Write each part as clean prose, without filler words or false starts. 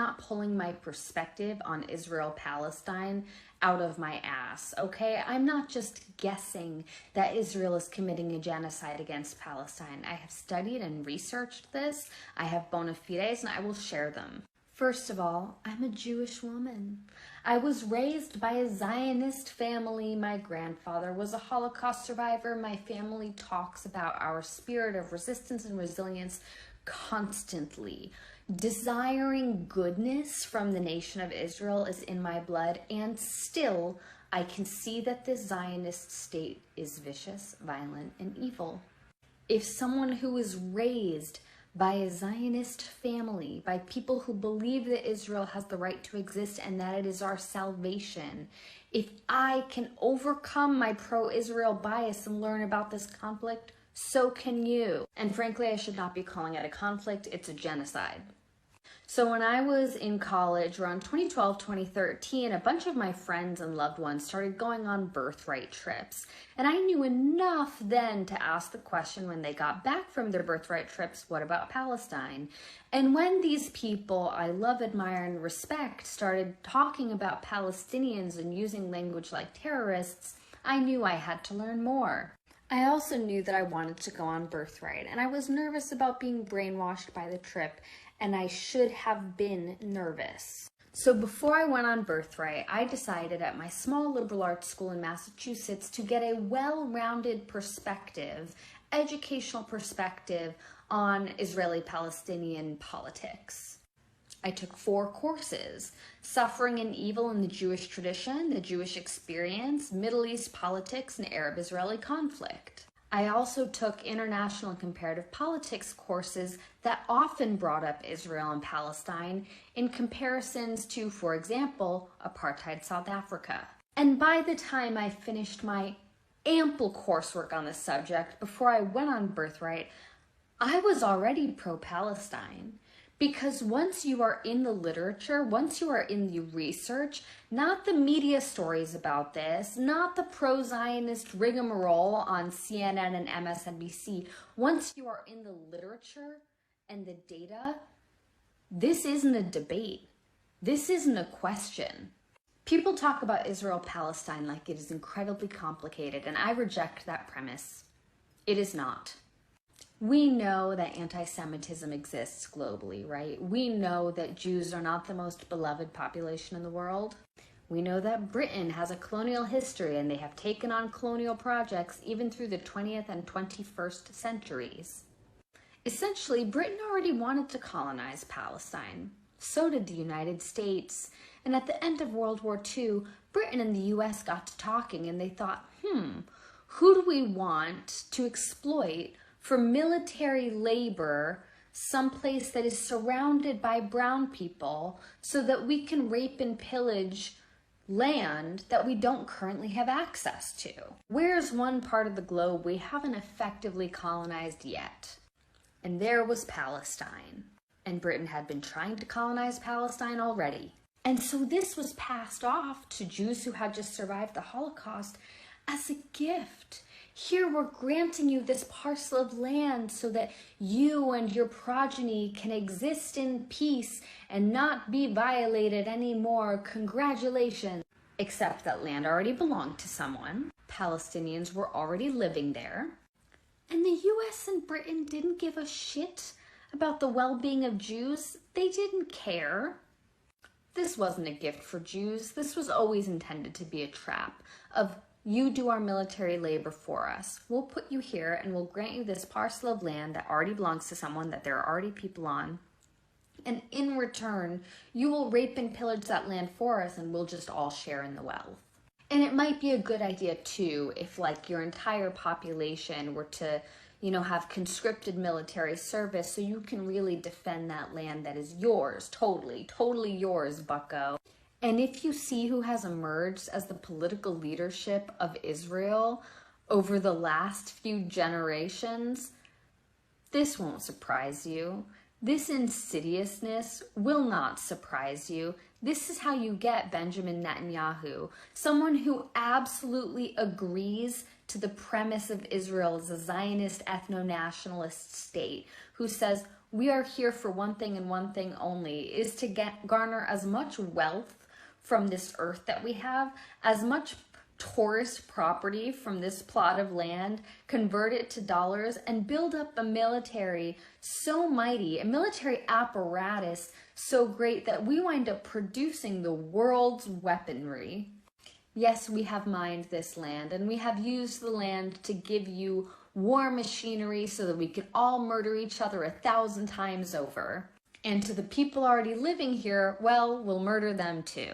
not pulling my perspective on Israel-Palestine out of my ass, okay? I'm not just guessing that Israel is committing a genocide against Palestine. I have studied and researched this. I have bona fides, and I will share them. First of all, I'm a Jewish woman. I was raised by a Zionist family. My grandfather was a Holocaust survivor. My family talks about our spirit of resistance and resilience constantly. Desiring goodness from the nation of Israel is in my blood, and still I can see that this Zionist state is vicious, violent, and evil. If someone who is raised by a Zionist family, by people who believe that Israel has the right to exist and that it is our salvation, if I can overcome my pro-Israel bias and learn about this conflict, so can you. And frankly, I should not be calling it a conflict, it's a genocide. So when I was in college, around 2012, 2013, a bunch of my friends and loved ones started going on birthright trips. And I knew enough then to ask the question when they got back from their birthright trips, what about Palestine? And when these people I love, admire, and respect started talking about Palestinians and using language like terrorists, I knew I had to learn more. I also knew that I wanted to go on birthright, and I was nervous about being brainwashed by the trip, and I should have been nervous. So before I went on birthright, I decided at my small liberal arts school in Massachusetts to get a well-rounded perspective, educational perspective on Israeli-Palestinian politics. I took 4 courses: Suffering and Evil in the Jewish Tradition, the Jewish Experience, Middle East Politics, and Arab-Israeli Conflict. I also took international and comparative politics courses that often brought up Israel and Palestine in comparisons to, for example, apartheid South Africa. And by the time I finished my ample coursework on the subject before I went on birthright, I was already pro-Palestine. Because once you are in the literature, once you are in the research, not the media stories about this, not the pro-Zionist rigmarole on CNN and MSNBC, once you are in the literature and the data, this isn't a debate. This isn't a question. People talk about Israel-Palestine like it is incredibly complicated, and I reject that premise. It is not. We know that anti-Semitism exists globally, right? We know that Jews are not the most beloved population in the world. We know that Britain has a colonial history and they have taken on colonial projects even through the 20th and 21st centuries. Essentially, Britain already wanted to colonize Palestine. So did the United States. And at the end of World War II, Britain and the US got to talking and they thought, who do we want to exploit for military labor someplace that is surrounded by brown people so that we can rape and pillage land that we don't currently have access to? Where's one part of the globe we haven't effectively colonized yet? And there was Palestine. And Britain had been trying to colonize Palestine already. And so this was passed off to Jews who had just survived the Holocaust as a gift. Here we're granting you this parcel of land so that you and your progeny can exist in peace and not be violated anymore. Congratulations. Except that land already belonged to someone. Palestinians were already living there. And the US and Britain didn't give a shit about the well-being of Jews. They didn't care. This wasn't a gift for Jews. This was always intended to be a trap of, you do our military labor for us. We'll put you here and we'll grant you this parcel of land that already belongs to someone, that there are already people on. And in return, you will rape and pillage that land for us and we'll just all share in the wealth. And it might be a good idea too, if like your entire population were to, have conscripted military service so you can really defend that land that is yours, totally yours, bucko. And if you see who has emerged as the political leadership of Israel over the last few generations, this won't surprise you. This insidiousness will not surprise you. This is how you get Benjamin Netanyahu, someone who absolutely agrees to the premise of Israel as a Zionist ethno-nationalist state, who says, We are here for one thing and one thing only, is to garner as much wealth from this earth that we have, as much tourist property from this plot of land, convert it to dollars, and build up a military so mighty, a military apparatus so great that we wind up producing the world's weaponry. Yes, we have mined this land, and we have used the land to give you war machinery so that we could all murder each other 1,000 times over. And to the people already living here, well, we'll murder them too.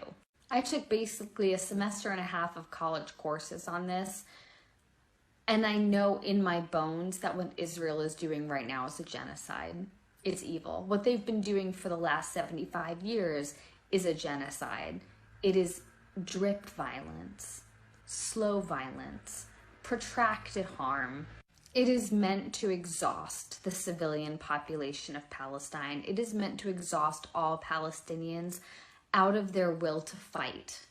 I took basically a semester and a half of college courses on this, and I know in my bones that what Israel is doing right now is a genocide. It's evil. What they've been doing for the last 75 years is a genocide. It is drip violence, slow violence, protracted harm. It is meant to exhaust the civilian population of Palestine. It is meant to exhaust all Palestinians out of their will to fight.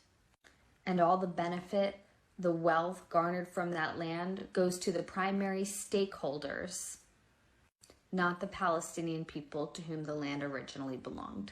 And all the benefit, the wealth garnered from that land goes to the primary stakeholders, not the Palestinian people to whom the land originally belonged.